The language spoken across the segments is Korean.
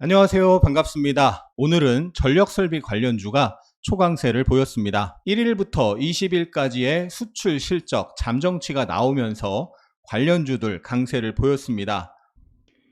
안녕하세요. 반갑습니다. 오늘은 전력설비 관련주가 초강세를 보였습니다. 1일부터 20일까지의 수출 실적 잠정치가 나오면서 관련주들 강세를 보였습니다.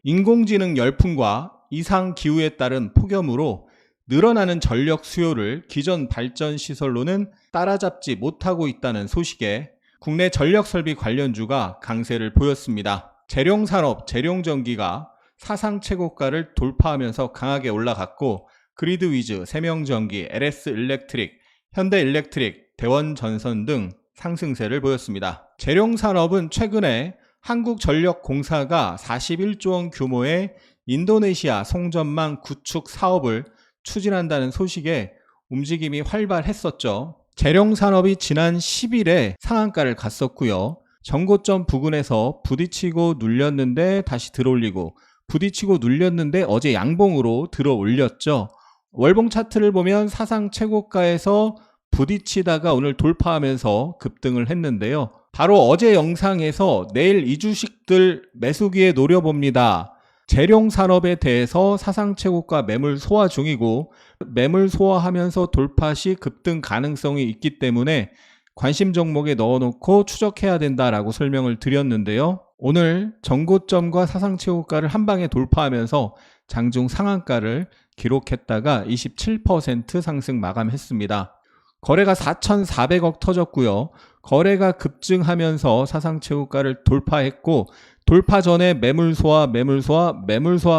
인공지능 열풍과 이상기후에 따른 폭염으로 늘어나는 전력 수요를 기존 발전시설로는 따라잡지 못하고 있다는 소식에 국내 전력설비 관련주가 강세를 보였습니다. 재룡산업, 재룡전기가 사상 최고가를 돌파하면서 강하게 올라갔고, 그리드위즈, 세명전기, LS일렉트릭, 현대일렉트릭, 대원전선 등 상승세를 보였습니다. 재룡산업은 최근에 한국전력공사가 41조 원 규모의 인도네시아 송전망 구축 사업을 추진한다는 소식에 움직임이 활발했었죠. 재룡산업이 지난 10일에 상한가를 갔었고요. 전고점 부근에서 부딪히고 눌렸는데 다시 들어올리고, 부딪히고 눌렸는데 어제 양봉으로 들어 올렸죠. 월봉 차트를 보면 사상 최고가에서 부딪히다가 오늘 돌파하면서 급등을 했는데요. 바로 어제 영상에서 내일 이 주식들 매수기에 노려봅니다. 재룡산업에 대해서 사상 최고가 매물 소화 중이고, 매물 소화하면서 돌파 시 급등 가능성이 있기 때문에 관심 종목에 넣어놓고 추적해야 된다라고 설명을 드렸는데요. 오늘 전고점과 사상 최고가를 한 방에 돌파하면서 장중 상한가를 기록했다가 27% 상승 마감했습니다. 거래가 4,400억 터졌고요. 거래가 급증하면서 사상 최고가를 돌파했고, 돌파 전에 매물 소화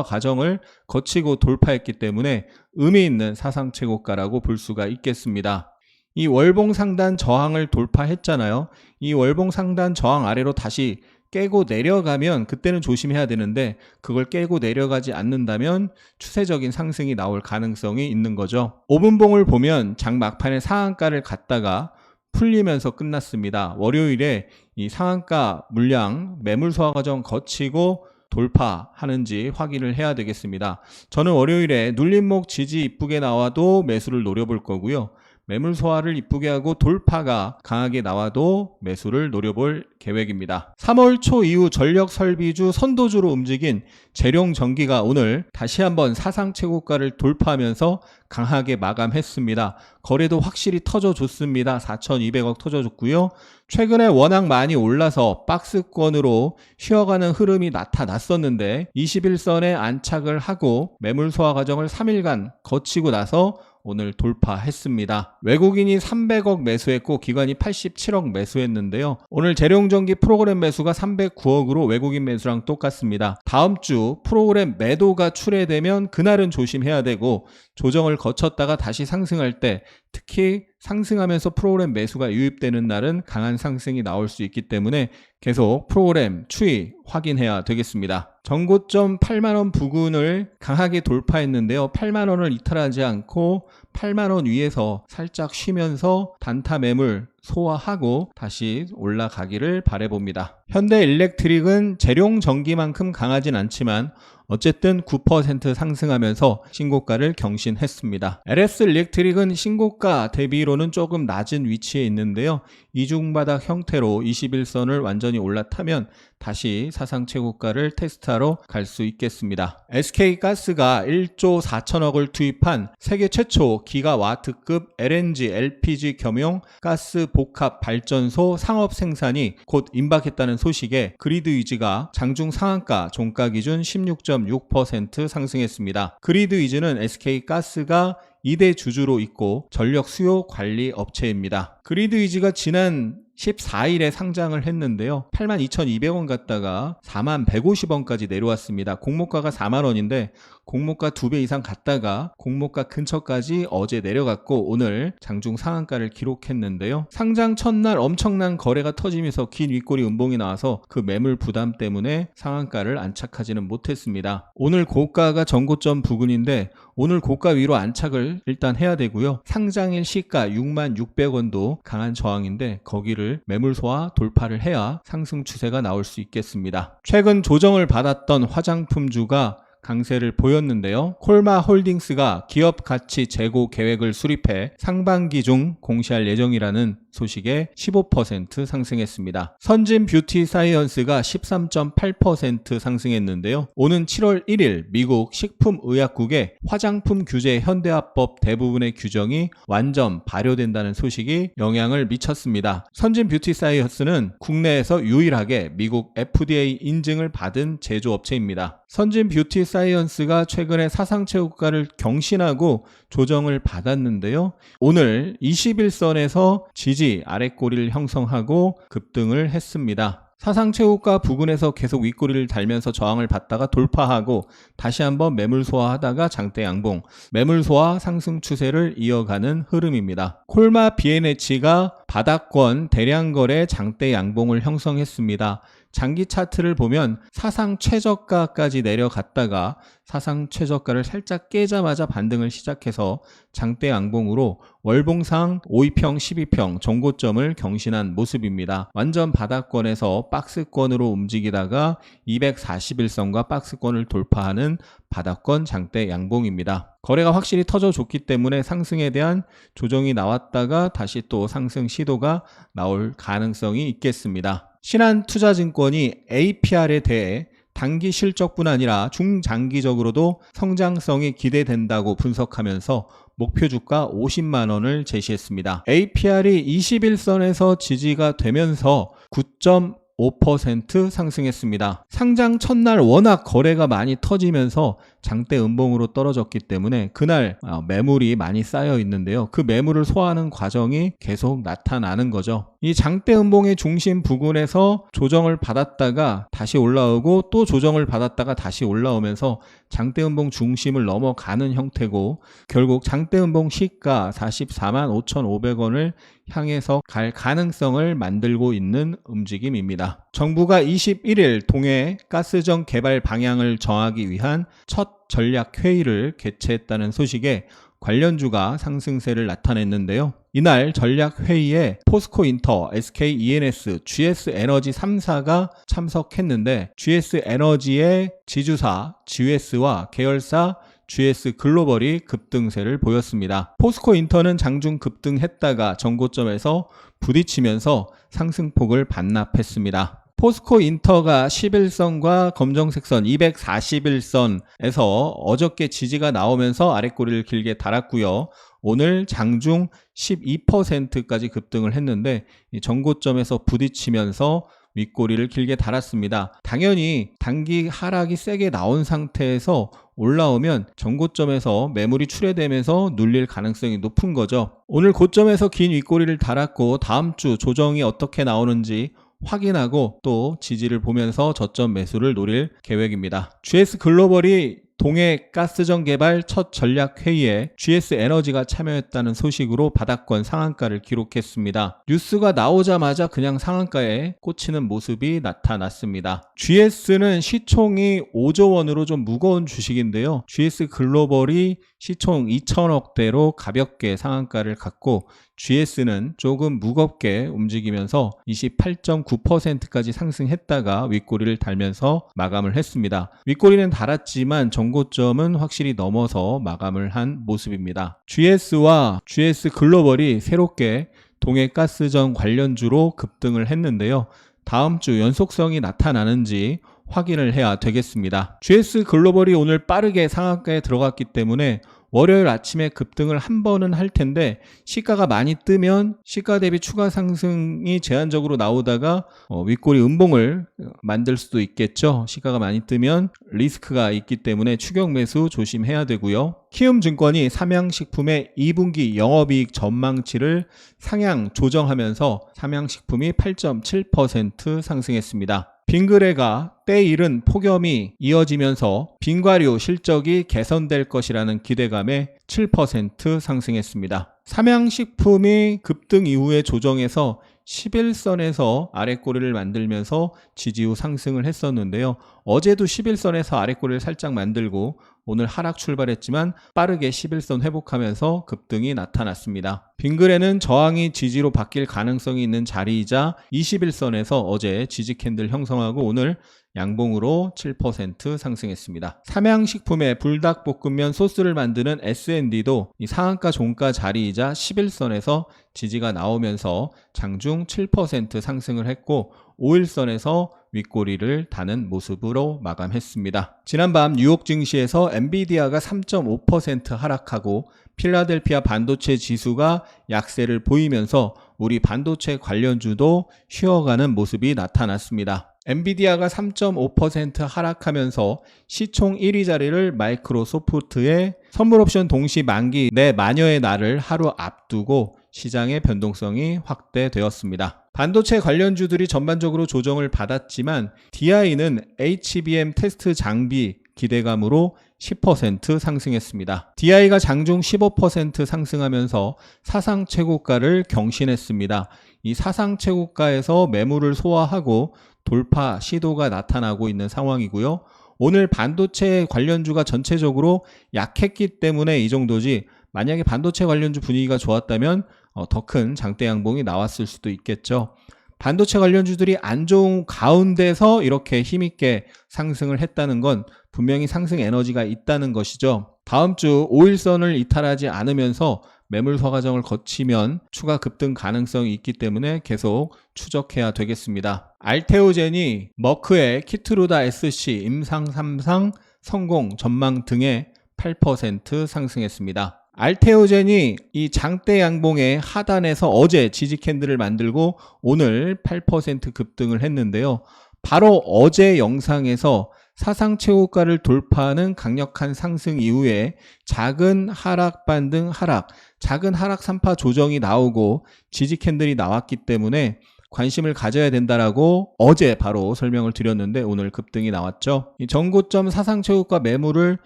과정을 거치고 돌파했기 때문에 의미 있는 사상 최고가라고 볼 수가 있겠습니다. 이 월봉 상단 저항을 돌파했잖아요. 이 월봉 상단 저항 아래로 다시 깨고 내려가면 그때는 조심해야 되는데, 그걸 깨고 내려가지 않는다면 추세적인 상승이 나올 가능성이 있는 거죠. 5분봉을 보면 장 막판에 상한가를 갔다가 풀리면서 끝났습니다. 월요일에 이 상한가 물량 매물 소화 과정 거치고 돌파하는지 확인을 해야 되겠습니다. 저는 월요일에 눌림목 지지 이쁘게 나와도 매수를 노려볼 거고요. 매물 소화를 이쁘게 하고 돌파가 강하게 나와도 매수를 노려볼 계획입니다. 3월 초 이후 전력 설비주 선도주로 움직인 재룡전기가 오늘 다시 한번 사상 최고가를 돌파하면서 강하게 마감했습니다. 거래도 확실히 터져줬습니다. 4,200억 터져줬고요. 최근에 워낙 많이 올라서 박스권으로 쉬어가는 흐름이 나타났었는데 21선에 안착을 하고 매물 소화 과정을 3일간 거치고 나서 오늘 돌파했습니다. 외국인이 300억 매수했고 기관이 87억 매수했는데요. 오늘 재룡전기 프로그램 매수가 309억으로 외국인 매수랑 똑같습니다. 다음 주 프로그램 매도가 출회되면 그날은 조심해야 되고, 조정을 거쳤다가 다시 상승할 때, 특히 상승하면서 프로그램 매수가 유입되는 날은 강한 상승이 나올 수 있기 때문에 계속 프로그램 추이 확인해야 되겠습니다. 전고점 8만원 부근을 강하게 돌파했는데요. 8만원을 이탈하지 않고 8만원 위에서 살짝 쉬면서 단타 매물 소화하고 다시 올라가기를 바라봅니다. 현대일렉트릭은 재룡전기만큼 강하진 않지만 어쨌든 9% 상승하면서 신고가를 경신했습니다. LS일렉트릭은 신고가 대비로는 조금 낮은 위치에 있는데요. 이중바닥 형태로 21선을 완전히 올라타면 다시 사상 최고가를 테스트하러 갈 수 있겠습니다. SK가스가 1조 4천억을 투입한 세계 최초 기가와트급 LNG, LPG 겸용 가스 복합 발전소 상업 생산이 곧 임박했다는 소식에 그리드위즈가 장중 상한가 종가 기준 16.6% 상승했습니다. 그리드위즈는 SK가스가 2대 주주로 있고 전력 수요 관리 업체입니다. 그리드위즈가 지난 14일에 상장을 했는데요. 82,200원 갔다가 4150원까지 내려왔습니다. 공모가가 4만원인데 공모가 2배 이상 갔다가 공모가 근처까지 어제 내려갔고 오늘 장중 상한가를 기록했는데요. 상장 첫날 엄청난 거래가 터지면서 긴 윗꼬리 음봉이 나와서 그 매물 부담 때문에 상한가를 안착하지는 못했습니다. 오늘 고가가 전고점 부근인데 오늘 고가 위로 안착을 일단 해야 되고요. 상장일 시가 66,600원도 강한 저항인데 거기를 매물 소화 돌파를 해야 상승 추세가 나올 수 있겠습니다. 최근 조정을 받았던 화장품주가 강세를 보였는데요. 콜마홀딩스가 기업 가치 재고 계획을 수립해 상반기 중 공시할 예정이라는 소식에 15% 상승했습니다. 선진 뷰티 사이언스가 13.8% 상승했는데요. 오는 7월 1일 미국 식품의약국의 화장품 규제 현대화법 대부분의 규정이 완전 발효된다는 소식이 영향을 미쳤습니다. 선진 뷰티 사이언스는 국내에서 유일하게 미국 FDA 인증을 받은 제조업체입니다. 선진 뷰티 사이언스가 최근에 사상체육가를 경신하고 조정을 받았는데요. 오늘 21선에서 지지 아랫꼬리를 형성하고 급등을 했습니다. 사상체육가 부근에서 계속 윗꼬리를 달면서 저항을 받다가 돌파하고 다시 한번 매물 소화하다가 장대 양봉, 매물 소화 상승 추세를 이어가는 흐름입니다. 콜마 B&H가 바닥권 대량 거래 장대 양봉을 형성했습니다. 장기 차트를 보면 사상 최저가까지 내려갔다가 사상 최저가를 살짝 깨자마자 반등을 시작해서 장대 양봉으로 월봉상 5위평 12평 정고점을 경신한 모습입니다. 완전 바닥권에서 박스권으로 움직이다가 241선과 박스권을 돌파하는 바닥권 장대 양봉입니다. 거래가 확실히 터져줬기 때문에 상승에 대한 조정이 나왔다가 다시 또 상승 시도가 나올 가능성이 있겠습니다. 신한투자증권이 APR에 대해 단기 실적뿐 아니라 중장기적으로도 성장성이 기대된다고 분석하면서 목표 주가 50만 원을 제시했습니다. APR이 21선에서 지지가 되면서 9.5% 상승했습니다. 상장 첫날 워낙 거래가 많이 터지면서 장대 음봉으로 떨어졌기 때문에 그날 매물이 많이 쌓여 있는데요. 그 매물을 소화하는 과정이 계속 나타나는 거죠. 이 장대 음봉의 중심 부근에서 조정을 받았다가 다시 올라오고 또 조정을 받았다가 다시 올라오면서 장대 음봉 중심을 넘어가는 형태고 결국 장대 음봉 시가 44만 5,500원을 향해서 갈 가능성을 만들고 있는 움직임입니다. 정부가 21일 동해 가스정 개발 방향을 정하기 위한 첫 전략 회의를 개최했다는 소식에 관련주가 상승세를 나타냈는데요. 이날 전략 회의에 포스코인터, SKENS, GS에너지 3사가 참석했는데 GS에너지의 지주사 GS와 계열사 GS글로벌이 급등세를 보였습니다. 포스코인터는 장중 급등했다가 정고점에서 부딪히면서 상승폭을 반납했습니다. 포스코인터가 11선과 검정색 선 241선에서 어저께 지지가 나오면서 아랫꼬리를 길게 달았고요. 오늘 장중 12%까지 급등을 했는데 정고점에서 부딪히면서 윗꼬리를 길게 달았습니다. 당연히 단기 하락이 세게 나온 상태에서 올라오면 정고점에서 매물이 출회되면서 눌릴 가능성이 높은 거죠. 오늘 고점에서 긴 윗꼬리를 달았고 다음 주 조정이 어떻게 나오는지 확인하고 또 지지를 보면서 저점 매수를 노릴 계획입니다. GS글로벌이 동해 가스정 개발 첫 전략 회의에 GS에너지가 참여했다는 소식으로 바닥권 상한가를 기록했습니다. 뉴스가 나오자마자 그냥 상한가에 꽂히는 모습이 나타났습니다. GS는 시총이 5조 원으로 좀 무거운 주식인데요. GS글로벌이 시총 2천억대로 가볍게 상한가를 갖고 GS는 조금 무겁게 움직이면서 28.9%까지 상승했다가 윗꼬리를 달면서 마감을 했습니다. 윗꼬리는 달았지만 정고점은 확실히 넘어서 마감을 한 모습입니다. GS와 GS글로벌이 새롭게 동해가스전 관련주로 급등을 했는데요. 다음 주 연속성이 나타나는지 확인을 해야 되겠습니다. GS글로벌이 오늘 빠르게 상한가에 들어갔기 때문에 월요일 아침에 급등을 한 번은 할 텐데 시가가 많이 뜨면 시가 대비 추가 상승이 제한적으로 나오다가 윗꼬리 음봉을 만들 수도 있겠죠. 시가가 많이 뜨면 리스크가 있기 때문에 추격 매수 조심해야 되고요. 키움증권이 삼양식품의 2분기 영업이익 전망치를 상향 조정하면서 삼양식품이 8.7% 상승했습니다. 빙그레가 때이른 폭염이 이어지면서 빙과류 실적이 개선될 것이라는 기대감에 7% 상승했습니다. 삼양식품이 급등 이후에 조정해서 11선에서 아랫꼬리를 만들면서 지지 후 상승을 했었는데요. 어제도 11선에서 아랫꼬리를 살짝 만들고 오늘 하락 출발했지만 빠르게 11선 회복하면서 급등이 나타났습니다. 빙그레는 저항이 지지로 바뀔 가능성이 있는 자리이자 21선에서 어제 지지 캔들 형성하고 오늘 양봉으로 7% 상승했습니다. 삼양식품의 불닭볶음면 소스를 만드는 S&D도 이 상한가 종가 자리이자 11선에서 지지가 나오면서 장중 7% 상승을 했고 5일선에서 윗꼬리를 다는 모습으로 마감했습니다. 지난밤 뉴욕 증시에서 엔비디아가 3.5% 하락하고 필라델피아 반도체 지수가 약세를 보이면서 우리 반도체 관련주도 쉬어가는 모습이 나타났습니다. 엔비디아가 3.5% 하락하면서 시총 1위 자리를 마이크로소프트의 선물 옵션 동시 만기 내 만여의 날을 하루 앞두고 시장의 변동성이 확대되었습니다. 반도체 관련주들이 전반적으로 조정을 받았지만 DI는 HBM 테스트 장비 기대감으로 10% 상승했습니다. DI가 장중 15% 상승하면서 사상 최고가를 경신했습니다. 이 사상 최고가에서 매물을 소화하고 돌파 시도가 나타나고 있는 상황이고요. 오늘 반도체 관련주가 전체적으로 약했기 때문에 이 정도지 만약에 반도체 관련주 분위기가 좋았다면 더 큰 장대 양봉이 나왔을 수도 있겠죠. 반도체 관련주들이 안 좋은 가운데서 이렇게 힘있게 상승을 했다는 건 분명히 상승 에너지가 있다는 것이죠. 다음 주 5일선을 이탈하지 않으면서 매물 소화과정을 거치면 추가 급등 가능성이 있기 때문에 계속 추적해야 되겠습니다. 알테오젠이 머크의 키트루다 SC 임상 3상 성공 전망 등에 8% 상승했습니다. 알테오젠이 이 장대 양봉의 하단에서 어제 지지 캔들을 만들고 오늘 8% 급등을 했는데요. 바로 어제 영상에서 사상 최고가를 돌파하는 강력한 상승 이후에 작은 하락 반등 하락, 작은 하락 3파 조정이 나오고 지지 캔들이 나왔기 때문에 관심을 가져야 된다라고 어제 바로 설명을 드렸는데 오늘 급등이 나왔죠. 이 전고점 사상 최고가 매물을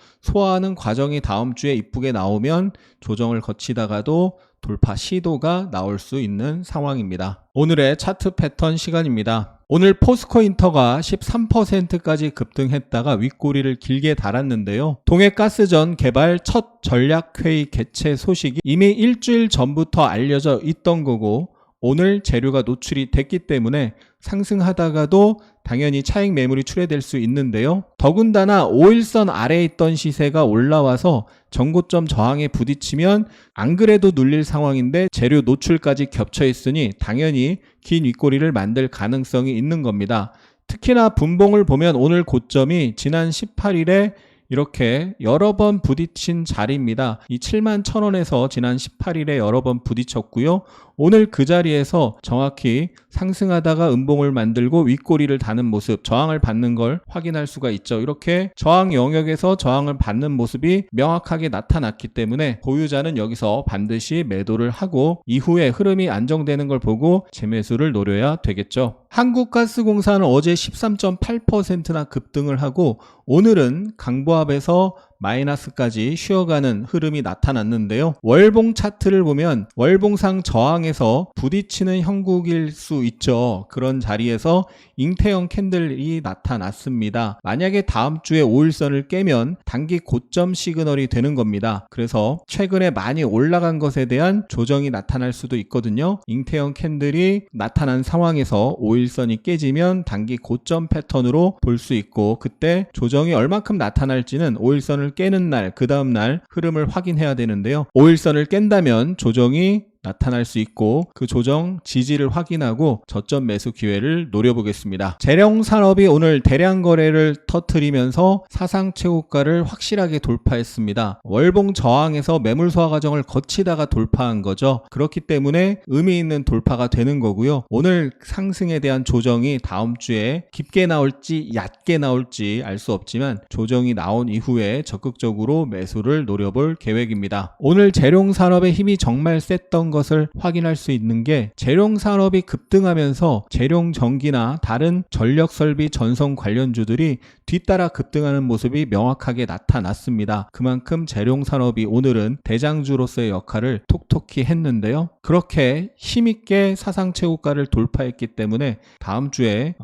소화하는 과정이 다음 주에 이쁘게 나오면 조정을 거치다가도 돌파 시도가 나올 수 있는 상황입니다. 오늘의 차트 패턴 시간입니다. 오늘 포스코 인터가 13%까지 급등했다가 윗꼬리를 길게 달았는데요. 동해가스전 개발 첫 전략회의 개최 소식이 이미 일주일 전부터 알려져 있던 거고 오늘 재료가 노출이 됐기 때문에 상승하다가도 당연히 차익 매물이 출회될 수 있는데요. 더군다나 5일선 아래에 있던 시세가 올라와서 전고점 저항에 부딪히면 안 그래도 눌릴 상황인데 재료 노출까지 겹쳐 있으니 당연히 긴 윗꼬리를 만들 가능성이 있는 겁니다. 특히나 분봉을 보면 오늘 고점이 지난 18일에 이렇게 여러 번 부딪힌 자리입니다. 이 71,000원에서 지난 18일에 여러 번 부딪혔고요. 오늘 그 자리에서 정확히 상승하다가 음봉을 만들고 윗꼬리를 다는 모습, 저항을 받는 걸 확인할 수가 있죠. 이렇게 저항 영역에서 저항을 받는 모습이 명확하게 나타났기 때문에 보유자는 여기서 반드시 매도를 하고 이후에 흐름이 안정되는 걸 보고 재매수를 노려야 되겠죠. 한국가스공사는 어제 13.8%나 급등을 하고 오늘은 강보합에서 마이너스까지 쉬어가는 흐름이 나타났는데요. 월봉 차트를 보면 월봉상 저항에서 부딪히는 형국일 수 있죠. 그런 자리에서 잉태형 캔들이 나타났습니다. 만약에 다음 주에 5일선을 깨면 단기 고점 시그널이 되는 겁니다. 그래서 최근에 많이 올라간 것에 대한 조정이 나타날 수도 있거든요. 잉태형 캔들이 나타난 상황에서 5일선이 깨지면 단기 고점 패턴으로 볼 수 있고 그때 조정이 얼마큼 나타날지는 5일선을 깨는 날, 그 다음 날 흐름을 확인해야 되는데요. 5일선을 깬다면 조정이 나타날 수 있고 그 조정 지지를 확인하고 저점 매수 기회를 노려보겠습니다. 재령산업이 오늘 대량 거래를 터뜨리면서 사상 최고가를 확실하게 돌파했습니다. 월봉 저항에서 매물 소화 과정을 거치다가 돌파한 거죠. 그렇기 때문에 의미 있는 돌파가 되는 거고요. 오늘 상승에 대한 조정이 다음 주에 깊게 나올지 얕게 나올지 알 수 없지만 조정이 나온 이후에 적극적으로 매수를 노려볼 계획입니다. 오늘 재령산업의 힘이 정말 셌던 것을 확인할 수 있는 게 재룡산업이 급등하면서 재룡전기나 다른 전력설비 전송 관련주들이 뒤따라 급등하는 모습이 명확하게 나타났습니다. 그만큼 재룡산업이 오늘은 대장주로서의 역할을 톡톡히 했는데요. 그렇게 힘있게 사상 최고가를 돌파했기 때문에 다음 주에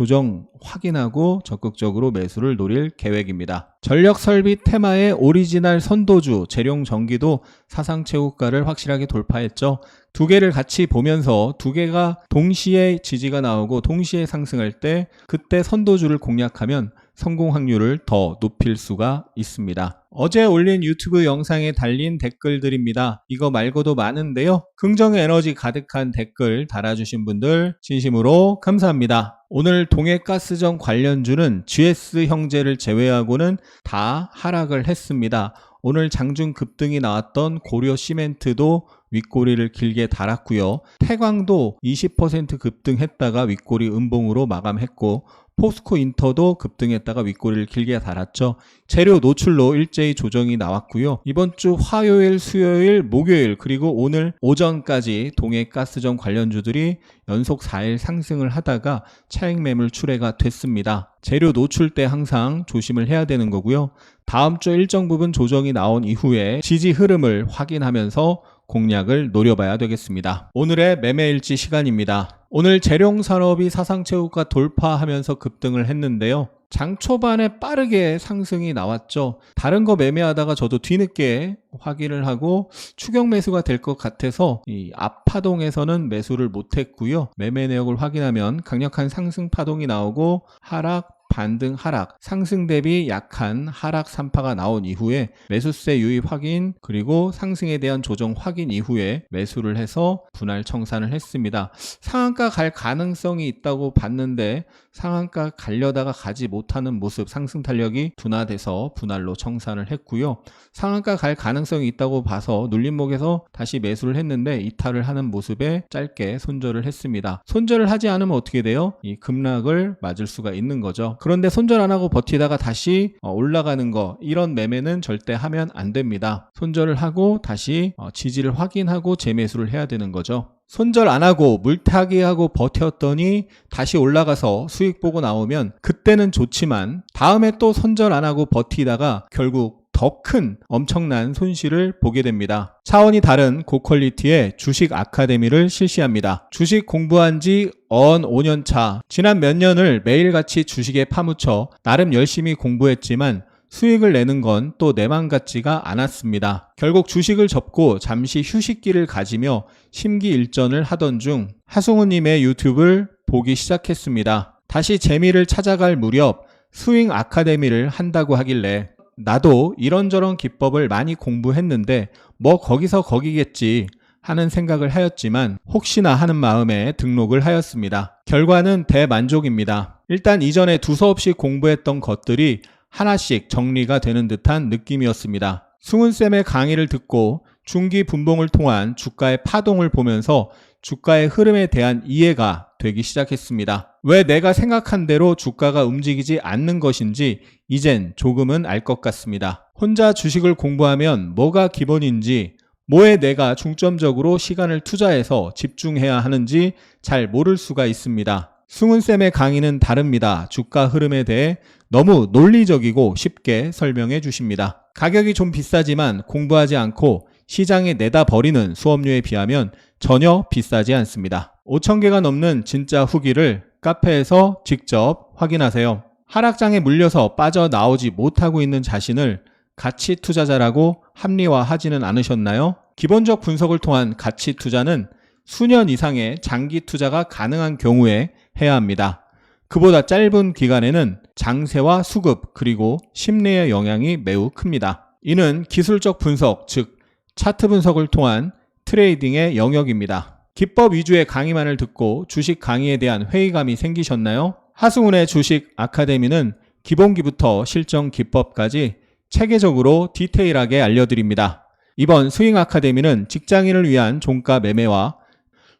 조정 확인하고 적극적으로 매수를 노릴 계획입니다. 전력 설비 테마의 오리지널 선도주 재룡전기도 사상 최고가를 확실하게 돌파했죠. 두 개를 같이 보면서 두 개가 동시에 지지가 나오고 동시에 상승할 때 그때 선도주를 공략하면 성공 확률을 더 높일 수가 있습니다. 어제 올린 유튜브 영상에 달린 댓글들입니다. 이거 말고도 많은데요. 긍정의 에너지 가득한 댓글 달아주신 분들 진심으로 감사합니다. 오늘 동해가스전 관련주는 GS 형제를 제외하고는 다 하락을 했습니다. 오늘 장중 급등이 나왔던 고려시멘트도 윗꼬리를 길게 달았고요. 태광도 20% 급등했다가 윗꼬리 음봉으로 마감했고 포스코 인터도 급등했다가 윗꼬리를 길게 달았죠. 재료 노출로 일제히 조정이 나왔고요. 이번 주 화요일, 수요일, 목요일 그리고 오늘 오전까지 동해가스전 관련주들이 연속 4일 상승을 하다가 차익 매물 출회가 됐습니다. 재료 노출 때 항상 조심을 해야 되는 거고요. 다음 주 일정 부분 조정이 나온 이후에 지지 흐름을 확인하면서 공략을 노려봐야 되겠습니다. 오늘의 매매일지 시간입니다. 오늘 재룡산업이 사상 최고가 돌파하면서 급등을 했는데요. 장 초반에 빠르게 상승이 나왔죠. 다른 거 매매하다가 저도 뒤늦게 확인을 하고 추격 매수가 될 것 같아서 이 앞파동에서는 매수를 못했고요. 매매 내역을 확인하면 강력한 상승 파동이 나오고 하락, 반등 하락, 상승 대비 약한 하락 3파가 나온 이후에 매수세 유입 확인 그리고 상승에 대한 조정 확인 이후에 매수를 해서 분할 청산을 했습니다. 상한가 갈 가능성이 있다고 봤는데 상한가 가려다가 가지 못하는 모습, 상승 탄력이 둔화돼서 분할로 청산을 했고요. 상한가 갈 가능성이 있다고 봐서 눌림목에서 다시 매수를 했는데 이탈을 하는 모습에 짧게 손절을 했습니다. 손절을 하지 않으면 어떻게 돼요? 이 급락을 맞을 수가 있는 거죠. 그런데 손절 안 하고 버티다가 다시 올라가는 거, 이런 매매는 절대 하면 안 됩니다. 손절을 하고 다시 지지를 확인하고 재매수를 해야 되는 거죠. 손절 안 하고 물타기하고 버텼더니 다시 올라가서 수익 보고 나오면 그때는 좋지만 다음에 또 손절 안 하고 버티다가 결국 더 큰 엄청난 손실을 보게 됩니다. 차원이 다른 고퀄리티의 주식 아카데미를 실시합니다. 주식 공부한 지 5년 차, 지난 몇 년을 매일같이 주식에 파묻혀 나름 열심히 공부했지만 수익을 내는 건 또 내 맘 같지가 않았습니다. 결국 주식을 접고 잠시 휴식기를 가지며 심기일전을 하던 중 하승우님의 유튜브를 보기 시작했습니다. 다시 재미를 찾아갈 무렵 스윙 아카데미를 한다고 하길래 나도 이런저런 기법을 많이 공부했는데 뭐 거기서 거기겠지 하는 생각을 하였지만 혹시나 하는 마음에 등록을 하였습니다. 결과는 대만족입니다. 일단 이전에 두서없이 공부했던 것들이 하나씩 정리가 되는 듯한 느낌이었습니다. 승훈쌤의 강의를 듣고 중기 분봉을 통한 주가의 파동을 보면서 주가의 흐름에 대한 이해가 되기 시작했습니다. 왜 내가 생각한 대로 주가가 움직이지 않는 것인지 이젠 조금은 알 것 같습니다. 혼자 주식을 공부하면 뭐가 기본인지, 뭐에 내가 중점적으로 시간을 투자해서 집중해야 하는지 잘 모를 수가 있습니다. 승훈쌤의 강의는 다릅니다. 주가 흐름에 대해 너무 논리적이고 쉽게 설명해 주십니다. 가격이 좀 비싸지만 공부하지 않고 시장에 내다 버리는 수업료에 비하면 전혀 비싸지 않습니다. 5,000개가 넘는 진짜 후기를 카페에서 직접 확인하세요. 하락장에 물려서 빠져나오지 못하고 있는 자신을 가치 투자자라고 합리화하지는 않으셨나요? 기본적 분석을 통한 가치 투자는 수년 이상의 장기 투자가 가능한 경우에 해야 합니다. 그보다 짧은 기간에는 장세와 수급 그리고 심리의 영향이 매우 큽니다. 이는 기술적 분석, 즉 차트 분석을 통한 트레이딩의 영역입니다. 기법 위주의 강의만을 듣고 주식 강의에 대한 회의감이 생기셨나요? 하승훈의 주식 아카데미는 기본기부터 실전 기법까지 체계적으로 디테일하게 알려드립니다. 이번 스윙 아카데미는 직장인을 위한 종가 매매와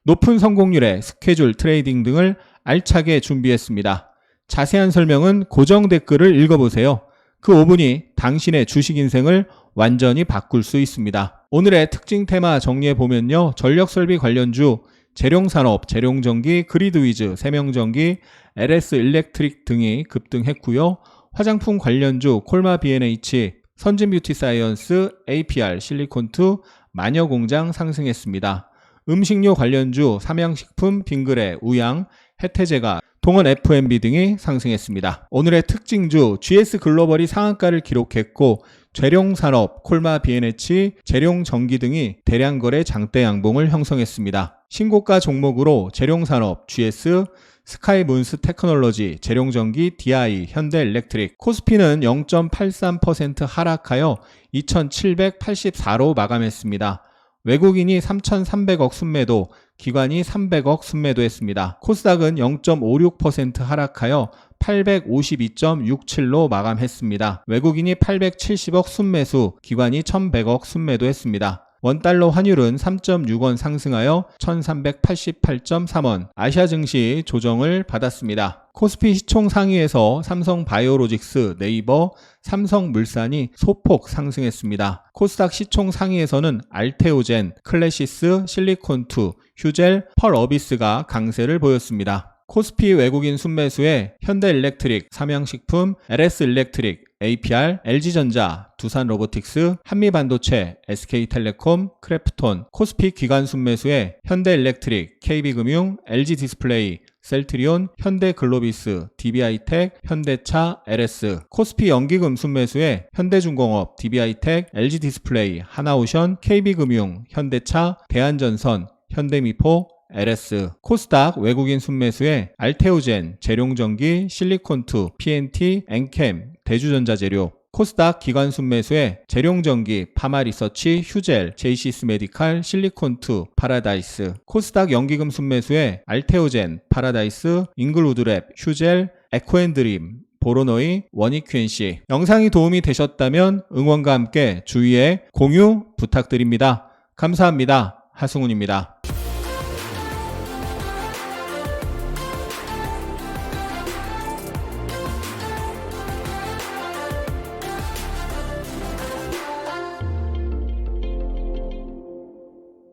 높은 성공률의 스케줄 트레이딩 등을 알차게 준비했습니다. 자세한 설명은 고정 댓글을 읽어보세요. 그 5분이 당신의 주식 인생을 완전히 바꿀 수 있습니다. 오늘의 특징 테마 정리해보면요. 전력설비 관련주, 재룡산업, 재룡전기, 그리드위즈, 세명전기, LS 일렉트릭 등이 급등했고요. 화장품 관련주, 콜마 B&H, 선진뷰티사이언스, APR, 실리콘투, 마녀공장 상승했습니다. 음식료 관련주, 삼양식품, 빙그레, 우양, 혜태제가 동원 F&B 등이 상승했습니다. 오늘의 특징주 GS 글로벌이 상한가를 기록했고 재룡산업, 콜마 B&H, 재룡전기 등이 대량 거래 장대 양봉을 형성했습니다. 신고가 종목으로 재룡산업, GS, 스카이문스 테크놀로지, 재룡전기, DI, 현대일렉트릭, 코스피는 0.83% 하락하여 2,784로 마감했습니다. 외국인이 3,300억 순매도, 기관이 300억 순매도했습니다. 코스닥은 0.56% 하락하여 852.67로 마감했습니다. 외국인이 870억 순매수, 기관이 1,100억 순매도했습니다. 원달러 환율은 3.6원 상승하여 1388.3원, 아시아 증시 조정을 받았습니다. 코스피 시총 상위에서 삼성바이오로직스, 네이버, 삼성물산이 소폭 상승했습니다. 코스닥 시총 상위에서는 알테오젠, 클래시스, 실리콘2, 휴젤, 펄어비스가 강세를 보였습니다. 코스피 외국인 순매수에 현대일렉트릭, 삼양식품, LS일렉트릭, APR, LG전자, 두산로보틱스, 한미반도체, SK텔레콤, 크래프톤, 코스피 기관 순매수에 현대일렉트릭, KB금융, LG디스플레이, 셀트리온, 현대글로비스, DB하이텍, 현대차, LS, 코스피 연기금 순매수에 현대중공업, DB하이텍, LG디스플레이, 하나오션, KB금융, 현대차, 대한전선, 현대미포, LS, 코스닥 외국인 순매수에 알테오젠, 재룡전기, 실리콘2, PNT, 엔캠, 대주전자재료, 코스닥 기관 순매수에 재룡전기, 파마리서치, 휴젤, 제이시스메디칼, 실리콘2, 파라다이스, 코스닥 연기금 순매수에 알테오젠, 파라다이스, 잉글우드랩, 휴젤, 에코앤드림, 보로노이, 원익QNC. 영상이 도움이 되셨다면 응원과 함께 주위에 공유 부탁드립니다. 감사합니다. 하승훈입니다.